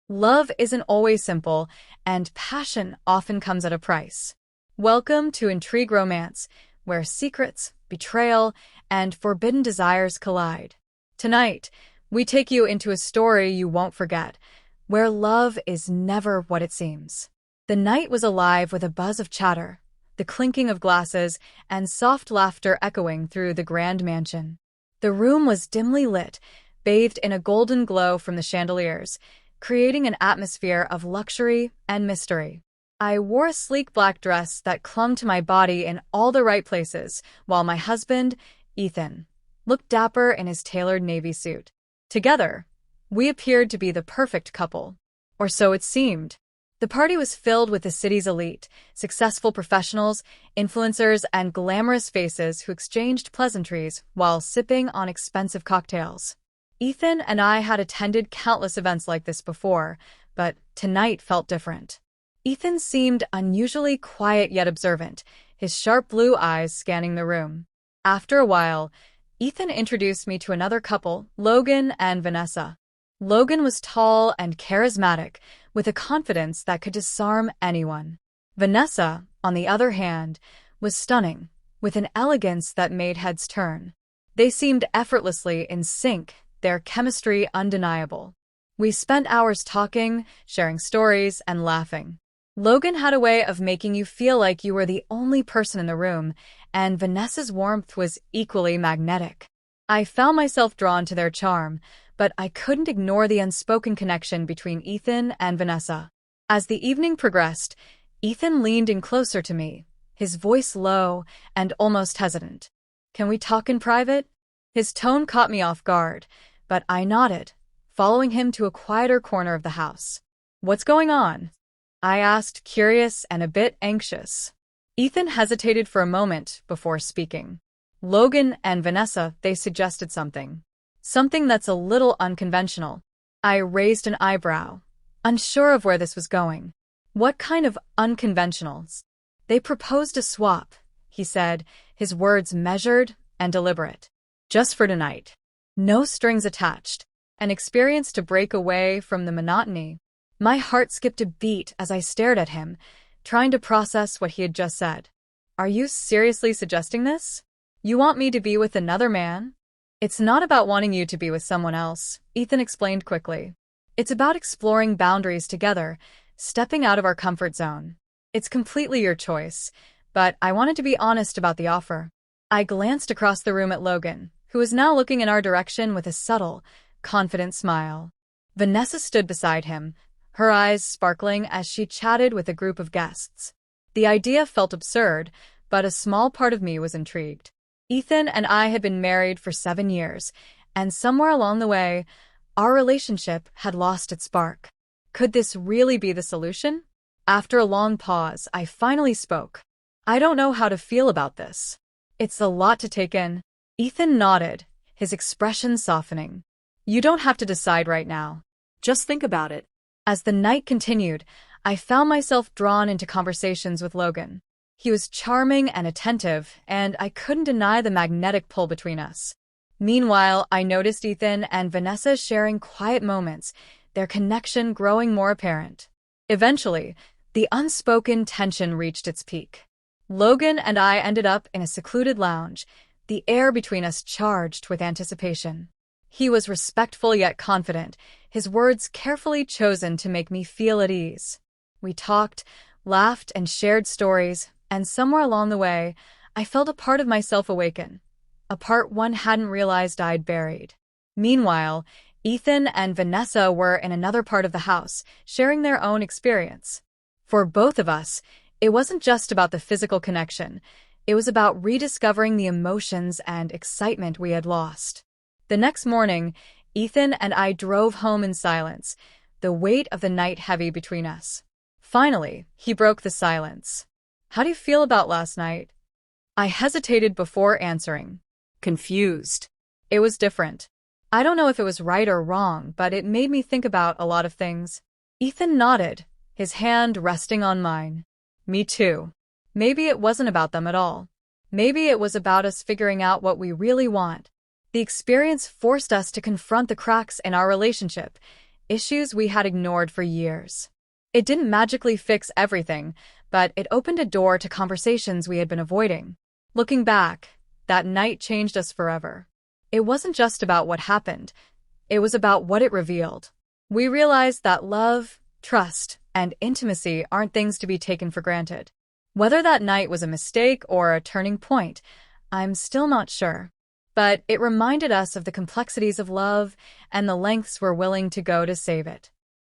Love isn't always simple, and passion often comes at a price. Welcome to Intrigue Romance, where secrets, betrayal, and forbidden desires collide. Tonight, we take you into a story you won't forget, where love is never what it seems. The night was alive with a buzz of chatter, the clinking of glasses, and soft laughter echoing through the grand mansion. The room was dimly lit, bathed in a golden glow from the chandeliers, creating an atmosphere of luxury and mystery. I wore a sleek black dress that clung to my body in all the right places, while my husband, Ethan, looked dapper in his tailored navy suit. Together, we appeared to be the perfect couple. Or so it seemed. The party was filled with the city's elite, successful professionals, influencers, and glamorous faces who exchanged pleasantries while sipping on expensive cocktails. Ethan and I had attended countless events like this before, but tonight felt different. Ethan seemed unusually quiet yet observant, his sharp blue eyes scanning the room. After a while, Ethan introduced me to another couple, Logan and Vanessa. Logan was tall and charismatic, with a confidence that could disarm anyone. Vanessa, on the other hand, was stunning, with an elegance that made heads turn. They seemed effortlessly in sync, their chemistry undeniable. We spent hours talking, sharing stories, and laughing. Logan had a way of making you feel like you were the only person in the room, and Vanessa's warmth was equally magnetic. I found myself drawn to their charm, but I couldn't ignore the unspoken connection between Ethan and Vanessa. As the evening progressed, Ethan leaned in closer to me, his voice low and almost hesitant. "Can we talk in private?" His tone caught me off guard, but I nodded, following him to a quieter corner of the house. "What's going on?" I asked, curious and a bit anxious. Ethan hesitated for a moment before speaking. "Logan and Vanessa, they suggested something. Something that's a little unconventional." I raised an eyebrow, unsure of where this was going. "What kind of unconventionals?" "They proposed a swap," he said, his words measured and deliberate. "Just for tonight. No strings attached. An experience to break away from the monotony." My heart skipped a beat as I stared at him, trying to process what he had just said. "Are you seriously suggesting this? You want me to be with another man?" "It's not about wanting you to be with someone else," Ethan explained quickly. "It's about exploring boundaries together, stepping out of our comfort zone. It's completely your choice, but I wanted to be honest about the offer." I glanced across the room at Logan, who was now looking in our direction with a subtle, confident smile. Vanessa stood beside him, her eyes sparkling as she chatted with a group of guests. The idea felt absurd, but a small part of me was intrigued. Ethan and I had been married for 7 years, and somewhere along the way, our relationship had lost its spark. Could this really be the solution? After a long pause, I finally spoke. "I don't know how to feel about this. It's a lot to take in." Ethan nodded, his expression softening. "You don't have to decide right now. Just think about it." As the night continued, I found myself drawn into conversations with Logan. He was charming and attentive, and I couldn't deny the magnetic pull between us. Meanwhile, I noticed Ethan and Vanessa sharing quiet moments, their connection growing more apparent. Eventually, the unspoken tension reached its peak. Logan and I ended up in a secluded lounge, the air between us charged with anticipation. He was respectful yet confident, his words carefully chosen to make me feel at ease. We talked, laughed, and shared stories, and somewhere along the way, I felt a part of myself awaken, a part one hadn't realized I'd buried. Meanwhile, Ethan and Vanessa were in another part of the house, sharing their own experience. For both of us, it wasn't just about the physical connection, it was about rediscovering the emotions and excitement we had lost. The next morning, Ethan and I drove home in silence, the weight of the night heavy between us. Finally, he broke the silence. "How do you feel about last night?" I hesitated before answering. Confused. It was different. I don't know if it was right or wrong, but it made me think about a lot of things. Ethan nodded, his hand resting on mine. "Me too. Maybe it wasn't about them at all. Maybe it was about us figuring out what we really want." The experience forced us to confront the cracks in our relationship, issues we had ignored for years. It didn't magically fix everything, but it opened a door to conversations we had been avoiding. Looking back, that night changed us forever. It wasn't just about what happened, it was about what it revealed. We realized that love, trust, and intimacy aren't things to be taken for granted. Whether that night was a mistake or a turning point, I'm still not sure. But it reminded us of the complexities of love and the lengths we're willing to go to save it.